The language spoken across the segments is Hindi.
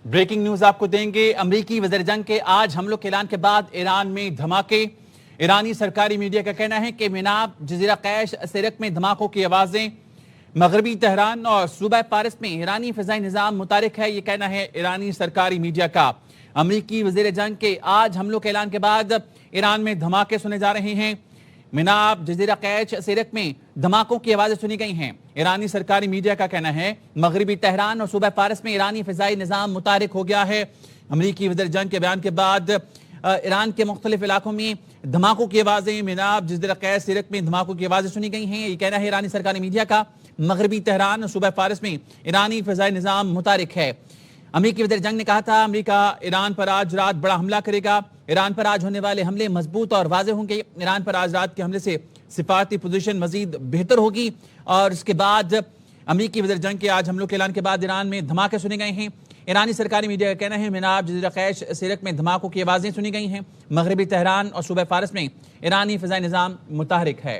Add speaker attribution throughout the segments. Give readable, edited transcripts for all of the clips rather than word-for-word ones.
Speaker 1: ब्रेकिंग न्यूज आपको देंगे। अमरीकी वज़ीर जंग के आज हमलों के ऐलान के बाद ईरान में धमाके। ईरानी सरकारी मीडिया का कहना है कि मिनाब, जजीरा कैश, सिरक में धमाकों की आवाजें। मगरबी तेहरान और सूबा फारिस में ईरानी फिजाई निजाम मुतारिक है, यह कहना है ईरानी सरकारी मीडिया का। अमरीकी वज़ीर जंग के आज हमलों के ऐलान के बाद ईरान में धमाके सुने जा रहे हैं। मिनाब, जजीरा कैश, सिरक में धमाकों की आवाजें सुनी गई हैं। ईरानी सरकारी मीडिया का कहना है मगरबी तेहरान और सूबा फारिस में ईरानी फिजाई निजाम मुतारिक हो गया है। अमरीकी वज़ीर जंग के बयान के बाद ईरान के मुख्तलिफ इलाकों में धमाकों की आवाजें, मिनाब, जजीरा कैश, सिरक में धमाकों की आवाजें सुनी गई हैं, ये कहना है ईरानी सरकारी मीडिया का। मगरबी तेहरान और सूबा फारिस में ईरानी फिजाई निजाम मुतारिक है। अमरीकी वज़ीर जंग ने कहा था अमरीका ईरान पर आज रात बड़ा हमला करेगा। ईरान पर आज होने वाले हमले मजबूत और वाज़ेह होंगे। ईरान पर आज रात के हमले से सिफारती पोजीशन मजीद बेहतर होगी। और इसके बाद अमरीकी वज़ीर जंग के आज हमलों के ऐलान के बाद ईरान में धमाके सुने गए हैं। ईरानी सरकारी मीडिया का कहना है मिनाब, जजीरा कैश, सिरक में धमाकों की आवाजें सुनी गई हैं। मगरबी तेहरान और सूबा फारिस में ईरानी फिजाई निजाम मुतहरिक है।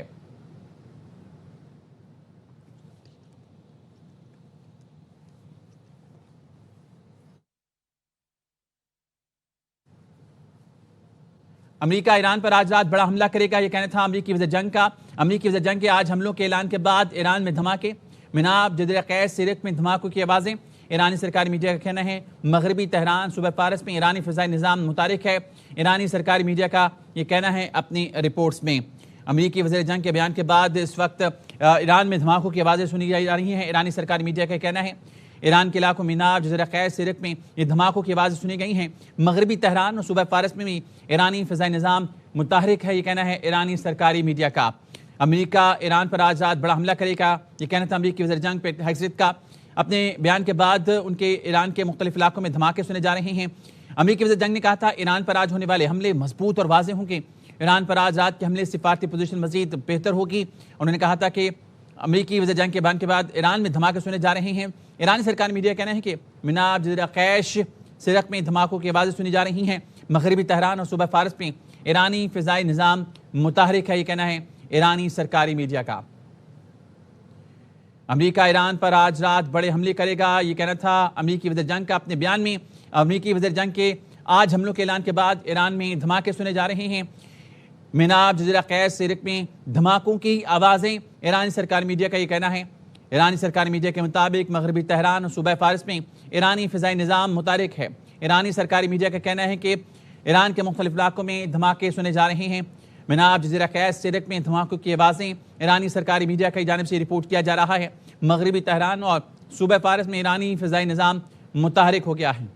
Speaker 1: अमेरिका ईरान पर आज रात बड़ा हमला करेगा, यह कहना था अमरीकी वज़ीर जंग का। अमरीकी वज़ीर जंग के आज हमलों के ऐलान के बाद ईरान में धमाके। मिनाब, जजीरा कैश, सिरक में धमाकों की आवाजें। ईरानी सरकारी मीडिया का कहना है मगरबी तेहरान, सूबा फारिस में ईरानी फिजाई निजाम मुतारिक है। ईरानी सरकारी मीडिया का यह कहना है अपनी रिपोर्ट्स में। अमरीकी वज़ीर जंग के बयान के बाद इस वक्त ईरान में धमाकों की आवाज़ें सुनी जा रही हैं। ईरानी सरकारी मीडिया का कहना है ईरान के इलाकों मिनाब, जजीरा कैश, सिरक में ये धमाकों की आवाज़ें सुनी गई हैं। मगरबी तेहरान और सूबा फारिस में भी ईरानी फिजाई निजाम मुतहरिक है, ये कहना है ईरानी सरकारी मीडिया का। अमेरिका ईरान पर आज रात बड़ा हमला करेगा, ये कहना था अमरीकी वज़ीर जंग पे हैसियत का। अपने बयान के बाद उनके ईरान के मुख्तलिफ इलाकों में धमाके सुने जा रहे हैं। अमरीकी वज़ीर जंग ने कहा था ईरान पर आज होने वाले हमले मजबूत और वाज़ेह होंगे। ईरान पर आज रात के हमले से सिफारती पोजीशन मजीद बेहतर होगी। उन्होंने कहा था कि अमरीकी वज़ीर जंग के बयान के बाद ईरान में धमाके सुने जा रहे हैं। ईरानी सरकारी मीडिया कहना है कि मिनाब, जजीरा कैश, सिरक में धमाकों की आवाज़ें सुनी जा रही हैं। मगरबी तेहरान और सूबा फारिस में ईरानी फिजाई निजाम मुतहरिक है, ये कहना है ईरानी सरकारी मीडिया का। अमेरिका ईरान पर आज रात बड़े हमले करेगा, ये कहना था अमरीकी वज़ीर जंग का अपने बयान में। अमरीकी वज़ीर जंग के आज हमलों के ऐलान के बाद ईरान में धमाके सुने जा रहे हैं। मिनाब, जजीरा कैश, सिरक में धमाकों की आवाज़ें। ईरानी सरकारी मीडिया का ये कहना है। ईरानी सरकारी मीडिया के मुताबिक मगरबी तेहरान और सूबा फारिस में ईरानी फिजाई निजाम मुतारिक है। ईरानी सरकारी मीडिया का कहना है कि ईरान के मुख्तलिफ इलाकों में धमाके सुने जा रहे हैं। मिनाब, जजीरा कैश, सिरक में धमाकों की आवाज़ें ईरानी सरकारी मीडिया की जानिब से रिपोर्ट किया जा रहा है। मगरबी तेहरान और सूबा फारिस में ईरानी फिजाई निजाम मुतहरिक हो गया है।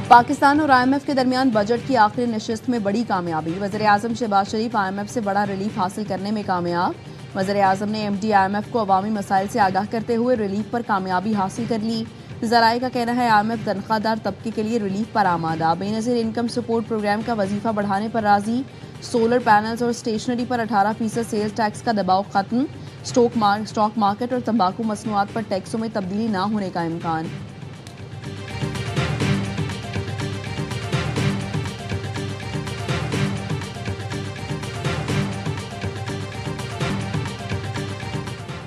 Speaker 2: पाकिस्तान और IMF के दरमियान बजट की आखिरी नशिस्त में बड़ी कामयाबी। वज़ीर आज़म शहबाज शरीफ IMF से बड़ा रिलीफ हासिल करने में कामयाब। वज़ीर आज़म ने MD IMF को अवामी मसाइल से आगाह करते हुए रिलीफ पर कामयाबी हासिल कर ली। ज़राए का कहना है IMF तनख्वाहदार तबके के लिए रिलीफ पर आमादा। बेनज़ीर इनकम सपोर्ट प्रोग्राम का वजीफा बढ़ाने पर राजी। सोलर पैनल्स और स्टेशनरी पर 18% सेल्स टैक्स का दबाव खत्म। स्टॉक मार्केट और तंबाकू मसनूआत पर टैक्सों में तब्दीली न होने का इम्कान।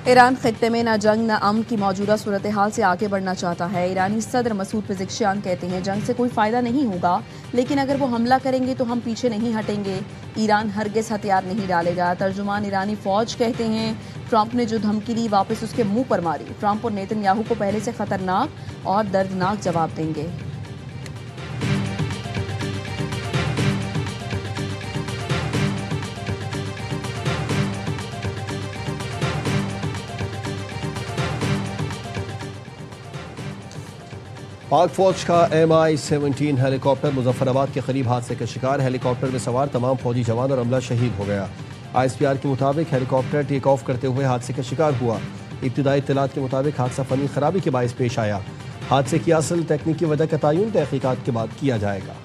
Speaker 2: ईरान खित्ते में न जंग न अमन की मौजूदा सूरत हाल से आगे बढ़ना चाहता है। ईरानी सदर मसूद पेज़ेश्कियान कहते हैं जंग से कोई फ़ायदा नहीं होगा, लेकिन अगर वो हमला करेंगे तो हम पीछे नहीं हटेंगे। ईरान हरगिज़ हथियार नहीं डालेगा। तर्जुमान ईरानी फ़ौज कहते हैं ट्रंप ने जो धमकी दी वापस उसके मुंह पर मारी। ट्रंप और नेतन्याहू को पहले से ख़तरनाक और दर्दनाक जवाब देंगे।
Speaker 3: पाक फौज का MI-17 हेलीकॉप्टर मुजफ्फराबाद के करीब हादसे का शिकार। हेलीकॉप्टर में सवार तमाम फौजी जवान और अमला शहीद हो गया। ISPR के मुताबिक हेलीकॉप्टर टेक ऑफ करते हुए हादसे का शिकार हुआ। इब्तिदाई इत्तलात के मुताबिक हादसा फनी खराबी के बायस पेश आया। हादसे की असल तकनीकी वजह का तयन तहकीकात के बाद किया जाएगा।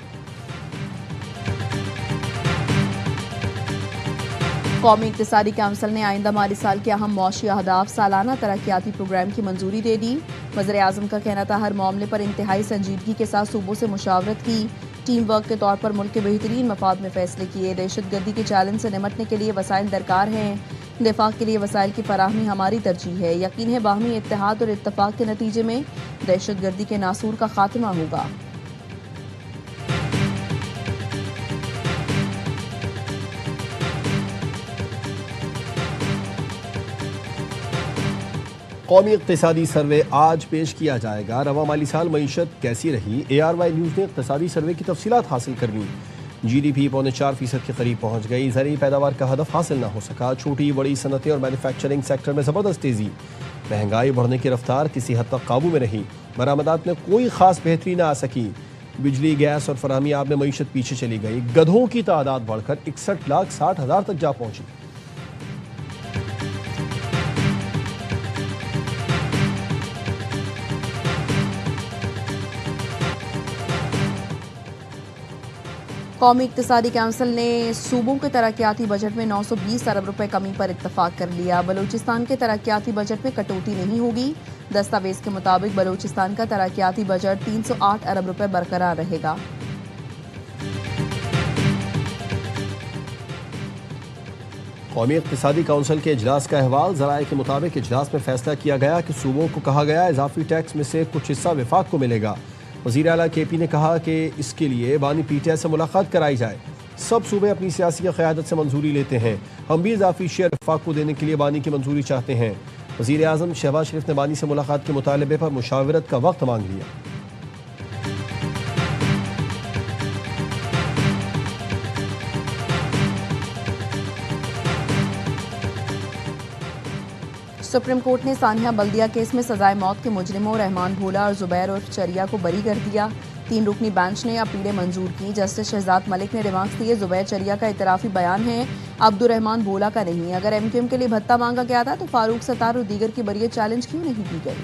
Speaker 2: कौमी इक़्तिसादी काउंसिल ने आइंदा माली साल के अहम मौशी अहदाफ सालाना तरक्याती प्रोग्राम की मंजूरी दे दी। वज़ीर आज़म का कहना था हर मामले पर इंतहाई संजीदगी के साथ सूबों से मुशावरत की। टीम वर्क के तौर पर मुल्क के बेहतरीन मफाद में फैसले किए। दहशत गर्दी के चैलेंज से निमटने के लिए वसाइल दरकार हैं। दिफा के लिए वसाइल की फराहमी हमारी तरजीह है। यकीन है बाहमी इत्तेहाद और इत्तफाक के नतीजे में दहशतगर्दी के नासूर का खात्मा होगा।
Speaker 3: कौमी इक़्तिसादी सर्वे आज पेश किया जाएगा। रवा माली साल मईशत कैसी रही? ARY न्यूज़ ने इक़्तिसादी सर्वे की तफसीलात हासिल कर ली। GDP 4.4% के करीब पहुँच गई। ज़रूरी पैदावार का हदफ हासिल न हो सका। छोटी बड़ी सनतें और मैन्युफैक्चरिंग सेक्टर में ज़बरदस्त तेज़ी। महंगाई बढ़ने की रफ्तार किसी हद तक काबू में रही। बरामदात में कोई खास बेहतरी न आ सकी। बिजली गैस और फराहमी आब में मईशत पीछे चली गई। गधों की तादाद बढ़कर 61,60,000 तक जा पहुँची।
Speaker 2: कौमी इक़्तिसादी काउंसिल ने सूबों के तरक्याती बजट में 920 अरब रुपए कमी पर इत्तफाक कर लिया। बलूचिस्तान के तरक्याती बजट में कटौती नहीं होगी। दस्तावेज के मुताबिक बलूचिस्तान का तरक्याती बजट 308 अरब रुपए बरकरार रहेगा।
Speaker 3: कौमी इक़्तिसादी काउंसिल के इजलास का अहवाल। ज़राए के मुताबिक इजलास में फैसला किया गया कि सूबों को कहा गया इजाफी टैक्स में से कुछ हिस्सा विफाक को मिलेगा। वज़ीर आला KP ने कहा कि इसके लिए बानी PTI से मुलाकात कराई जाए। सब सूबे अपनी सियासी क़यादत से मंजूरी लेते हैं। हम भी इजाफी शेयर विफाक को देने के लिए बानी की मंजूरी चाहते हैं। वज़ीर आज़म शहबाज शरीफ ने बानी से मुलाकात के मुतालबे पर मुशावरत का वक्त मांग लिया।
Speaker 2: सुप्रीम कोर्ट ने सानिया बल्दिया केस में सजाए मौत के मुजरिमों रहमान भोला और जुबैर उर्फ चरिया को बरी कर दिया। 3 रुकनी बेंच ने अपीलें मंजूर की। जस्टिस शहजाद मलिक ने रिमार्क्स दिए, जुबैर चरिया का इतराफी बयान है, अब्दुर्रहमान भोला का नहीं। अगर MQM के लिए भत्ता मांगा गया था तो फारूक सत्तार और दीगर की बरियत चैलेंज क्यों नहीं की गई?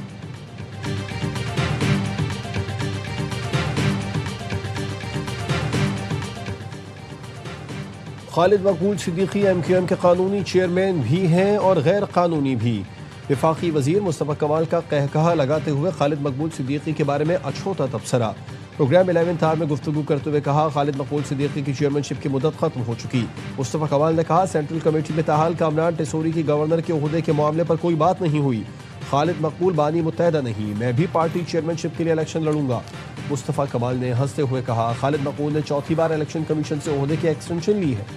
Speaker 3: खालिद मकबूल सिद्दीकी MQM के कानूनी चेयरमैन भी हैं और गैर कानूनी भी। वफाकी वजीर मुस्तफ़ा कमाल का कहकहा लगाते हुए खालिद मकबूल सिद्दीकी के बारे में अछूता तबसरा। प्रोग्राम 11th आवर में गुफ्तगू करते हुए कहा, खालिद मकबूल सिद्दीकी की चेयरमैनशिप की मुद्दत खत्म हो चुकी। मुस्तफ़ा कमाल ने कहा, सेंट्रल कमेटी में ताहाल कामरान टेसोरी की गवर्नर के ओहदे के मामले पर कोई बात नहीं हुई। खालिद मकबूल बानी मुत्तहदा नहीं, मैं भी पार्टी चेयरमैनशिप के लिए इलेक्शन लड़ूंगा। मुस्तफ़ा कमाल ने हंसते हुए कहा, खालिद मकबूल ने चौथी बार इलेक्शन कमीशन से ओहदे की एक्सटेंशन ली है।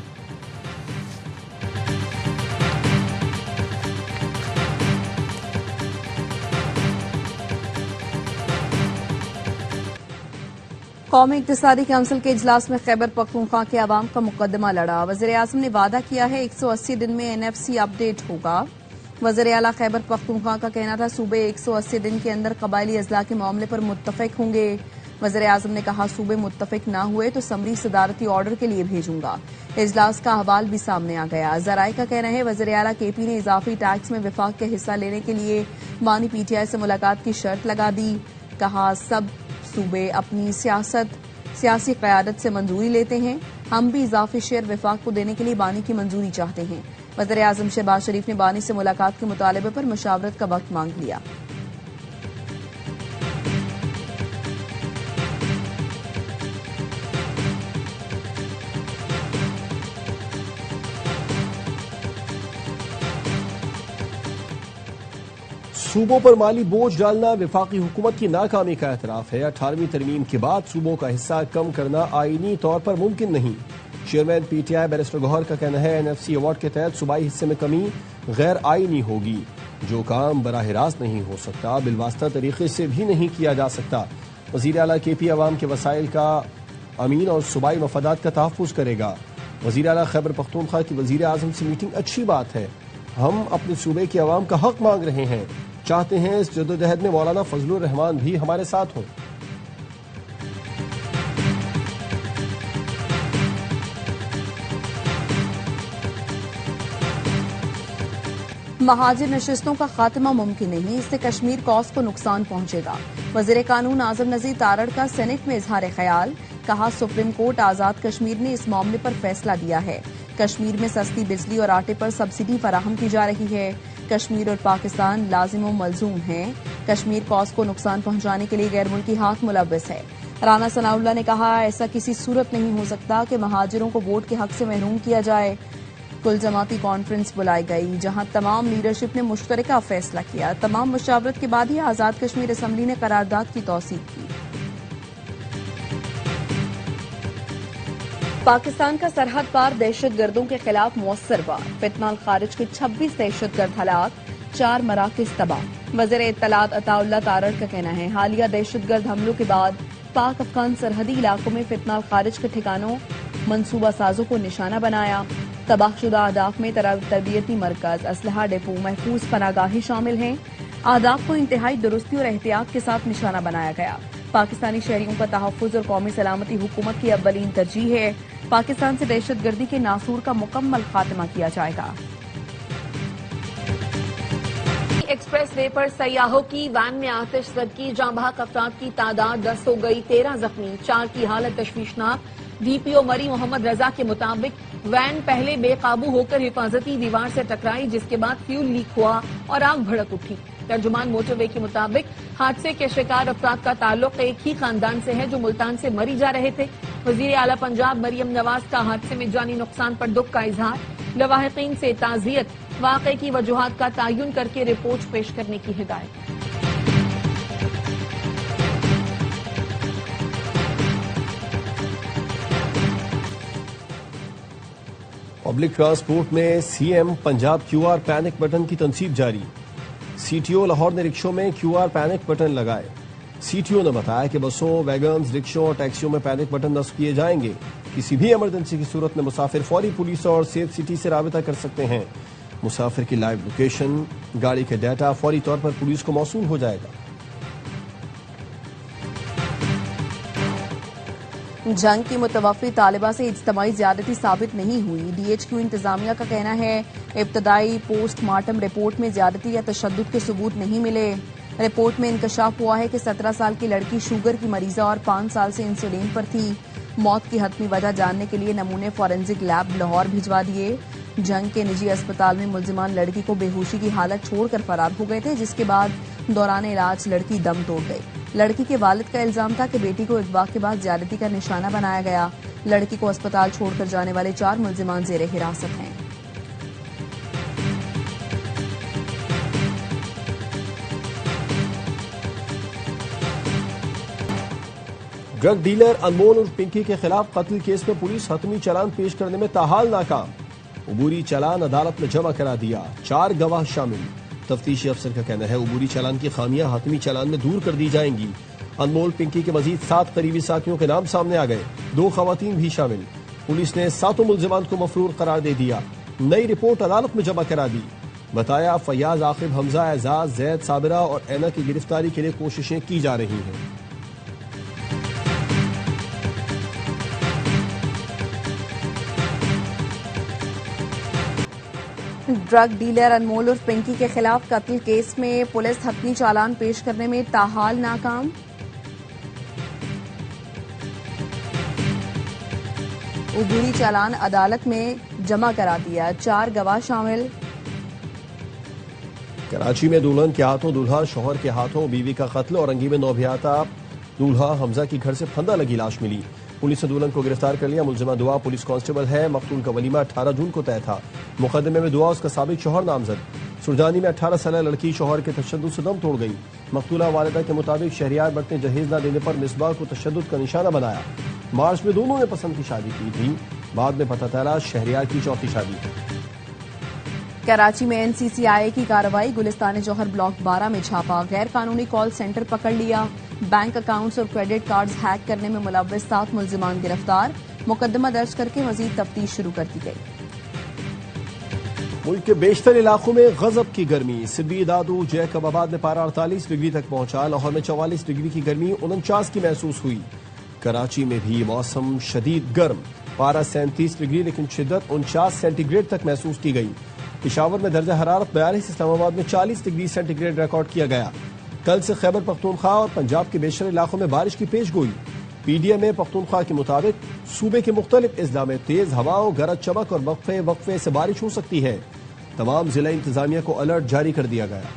Speaker 2: कौमी इक़्तिसादी काउंसिल के इजलास में खैबर पख्तूनख्वा के अवाम का मुकदमा लड़ा। वज़ीर आज़म ने वादा किया है 180 दिन में NFC अपडेट होगा। वज़ीर आला खैबर पख्तूनख्वा का कहना था सूबे 180 दिन के अंदर कबायली अजला के मामले पर मुत्तफिक होंगे। वज़ीर आज़म ने कहा, सूबे मुत्तफिक ना हुए तो समरी सदारती ऑर्डर के लिए भेजूंगा। इजलास का अहवाल भी सामने आ गया। ज़राए का कहना है वज़ीर आला KP ने इजाफी टैक्स में विफाक के हिस्सा लेने के लिए बानी PTI से मुलाकात की शर्त लगा दी। कहा, सब सूबे अपनी सियासी क़यादत से मंजूरी लेते हैं। हम भी इजाफी शेयर विफाक को देने के लिए बानी की मंजूरी चाहते हैं। वज़ीर आज़म शहबाज शरीफ ने बानी से मुलाकात के मुतालबे पर मुशावरत का वक्त मांग लिया।
Speaker 3: सूबों पर माली बोझ डालना विफाकी हुकूमत की नाकामी का एतराफ है। 18वीं तरमीम के बाद सूबों का हिस्सा कम करना आईनी तौर पर मुमकिन नहीं। चेयरमैन PTI बैरिस्टर गौहर का कहना है NFC अवार्ड के तहत सूबाई हिस्से में कमी गैर आईनी होगी। जो काम बराह रास्त नहीं हो सकता बिलवास्ता तरीके से भी नहीं किया जा सकता। वज़ीर आला KP अवाम के वसाइल का अमीन और सूबाई मफादात का तहफ़्फ़ुज़ करेगा। वज़ीर आला खैबर पख्तूनख्वा की वज़ीर आज़म से मीटिंग अच्छी बात है। हम अपने सूबे के अवाम का हक मांग रहे हैं। चाहते हैं इस जद्दोजहद में मौलाना फजलुर रहमान भी हमारे साथ हों।
Speaker 2: महाजिर नशिस्तों का खात्मा मुमकिन नहीं, इससे कश्मीर कॉज को नुकसान पहुंचेगा। वज़ीर कानून आजम नज़ीर तारड़ का सेनेट में इजहार ख्याल। कहा, सुप्रीम कोर्ट आजाद कश्मीर ने इस मामले पर फैसला दिया है। कश्मीर में सस्ती बिजली और आटे पर सब्सिडी फराहम की जा रही है। कश्मीर और पाकिस्तान लाजिम व मलजूम हैं। कश्मीर कॉज को नुकसान पहुंचाने के लिए गैर मुल्की हाथ मुलव्वस है। राना सनाउल्लाह ने कहा, ऐसा किसी सूरत नहीं हो सकता कि महाजिरों को वोट के हक से महरूम किया जाए। कुल जमाती कॉन्फ्रेंस बुलाई गई, जहां तमाम लीडरशिप ने मुश्तरका फैसला किया। तमाम मशावरत के बाद ही आजाद कश्मीर असम्बली ने करारदाद की तौसीक की। पाकिस्तान का सरहद पार दहशतगर्दों के खिलाफ मौसर वार, फितनाल खारिज के 26 दहशतगर्द हलाक, 4 मराकिज तबाह। वज़ीर इत्तलात अताउल्लाह तारड़ का कहना है हालिया दहशतगर्द हमलों के बाद पाक अफगान सरहदी इलाकों में फितनाल खारिज के ठिकानों मनसूबा साजों को निशाना बनाया। तबाहशुदा अहदाफ में तरबियती मरकज, असलहा डिपो, महफूज पनागाहें शामिल हैं। अहदाफ को इंतहाई दुरुस्ती और एहतियात के साथ निशाना बनाया गया। पाकिस्तानी शहरियों का तहफ़्फ़ुज़ और कौमी सलामती हुकूमत की अव्वलीन तरजीह है। पाकिस्तान से दहशतगर्दी के नासूर का मुकम्मल खात्मा किया जाएगा। एक्सप्रेस वे पर सयाहों की वैन में आतिशज़दगी, जाँ बहक अफराद की तादाद 10 हो गई, 13 जख्मी, 4 की हालत तशवीशनाक। डीपीओ मरी मोहम्मद रजा के मुताबिक वैन पहले बेकाबू होकर हिफाजती दीवार से टकराई, जिसके बाद फ्यूल लीक हुआ और आग भड़क उठी। तर्जुमान मोटरवे के मुताबिक हादसे के शिकार अफराद का ताल्लुक एक ही खानदान से है जो मुल्तान से मरी जा रहे थे। वजीर आला पंजाब मरियम नवाज का हादसे में जानी नुकसान पर दुख का इजहार, लवाहिकीन से ताज़ियत, वाक़े की वजूहात का तयन करके रिपोर्ट पेश करने की हिदायत।
Speaker 3: पब्लिक ट्रांसपोर्ट में CM Punjab QR panic button की तनसीब जारी। सीटीओ लाहौर ने रिक्शों में क्यूआर पैनिक बटन लगाए। सीटीओ ने बताया कि बसों, वैगन्स, रिक्शों और टैक्सियों में पैनिक बटन नस्ब किए जाएंगे। किसी भी इमरजेंसी की सूरत में मुसाफिर फौरी पुलिस और सेफ सिटी से राबिता कर सकते हैं। मुसाफिर की लाइव लोकेशन, गाड़ी के डाटा फौरी तौर पर पुलिस को मौसूल हो जाएगा।
Speaker 2: जंग की मुतवफ़्फ़ी तालिबा से इज्तिमाई ज्यादती साबित नहीं हुई। डीएचक्यू इंतजामिया का कहना है इब्तदाई पोस्टमार्टम रिपोर्ट में ज्यादती या तशद्दुद के सबूत नहीं मिले। रिपोर्ट में इंकशाफ हुआ है कि 17 साल की लड़की शुगर की मरीजा और 5 साल से इंसुलिन पर थी। मौत की हतमी वजह जानने के लिए नमूने फॉरेंसिक लैब लाहौर भिजवा दिए। जंग के निजी अस्पताल में मुल्जिमान लड़की को बेहोशी की हालत छोड़कर फरार हो गए थे, जिसके बाद दौरान इलाज लड़की दम तोड़ गई। लड़की के वालिद का इल्जाम था कि बेटी को अगवा के बाद ज्यादती का निशाना बनाया गया। लड़की को अस्पताल छोड़कर जाने वाले 4 मुल्जिमान जेर हिरासत हैं।
Speaker 3: ड्रग डीलर अनमोल उर्फ पिंकी के खिलाफ कत्ल केस में पुलिस हतमी चालान पेश करने में ताहाल नाकाम। उबूरी चालान अदालत में जमा करा दिया, 4 गवाह शामिल। तफ्तीशी अफसर का कहना है उबूरी चालान की खामियां हतमी चालान में दूर कर दी जाएंगी। अनमोल पिंकी के मजीद 7 करीबी साथियों के नाम सामने आ गए, 2 खवातीन भी शामिल। पुलिस ने 7 मुल्जिमान को मफरूर करार दे दिया। नई रिपोर्ट अदालत में जमा करा दी। बताया फयाज, आकिब, हमजा, एजाज, जैद, साबिरा और ऐना की गिरफ्तारी के लिए कोशिशें की जा रही हैं।
Speaker 2: ड्रग डीलर अनमोल उर्फ पिंकी के खिलाफ कत्ल केस में पुलिस हतमी चालान पेश करने में ताहाल नाकाम। उबूरी चालान अदालत में जमा करा दिया, 4 गवाह शामिल।
Speaker 3: कराची में दुल्हन के हाथों दूल्हा, शौहर के हाथों बीवी का कत्ल। औरंगी में नौबियाता दूल्हा हमजा की घर से फंदा लगी लाश मिली। पुलिस ने दुल्हन को गिरफ्तार कर लिया। मुलजिमा दुआ पुलिस कांस्टेबल है। मकतूल का वलीमा 18 जून को तय था। मुकदमे में दुआ उसका साबिक शौहर नामजद। सुरजानी में 18 साल लड़की शौहर के तशद्दुद से दम तोड़ गई। मकतूला वालिदा के मुताबिक शहरियार बट ने जहेज न देने पर मिसबाह को तशद्दुद का निशाना बनाया। मार्च में दोनों ने पसंद की शादी की थी, बाद में पता चला शहरियार की चौथी शादी।
Speaker 2: कराची में एनसीसीआई की कार्रवाई, गुलिस्तान जौहर ब्लॉक 12 में छापा। गैर कानूनी कॉल सेंटर पकड़ लिया। बैंक अकाउंट्स और क्रेडिट कार्ड्स हैक करने में मुलव्वस 7 मुल्जिमान गिरफ्तार। मुकदमा दर्ज करके मजीद तफ्तीश शुरू कर दी गई।
Speaker 3: मुल्क के बेशतर इलाकों में गजब की गर्मी। सिब्बी, दादू, जैकबाबाद में पारा 48 डिग्री तक पहुंचा। लाहौर में 44 डिग्री की गर्मी 49 की महसूस हुई। कराची में भी मौसम शदीद गर्म, पारा 37 डिग्री लेकिन शिद्दत 49 सेंटीग्रेड तक महसूस की गई। पेशावर में दर्जा हरारत 42, इस्लामाबाद में 40 डिग्री सेंटीग्रेड रिकॉर्ड किया गया। कल से खैबर पख्तूनख्वा और पंजाब के बेशतर इलाकों में बारिश की पेशगोई। पीडीएम पख्तूनख्वा के मुताबिक सूबे के मुख्तलिफ अजला में तेज हवाओं, गरज चमक और वक्फे वक्फे से बारिश हो सकती है। तमाम जिला इंतजामिया को अलर्ट जारी कर दिया गया।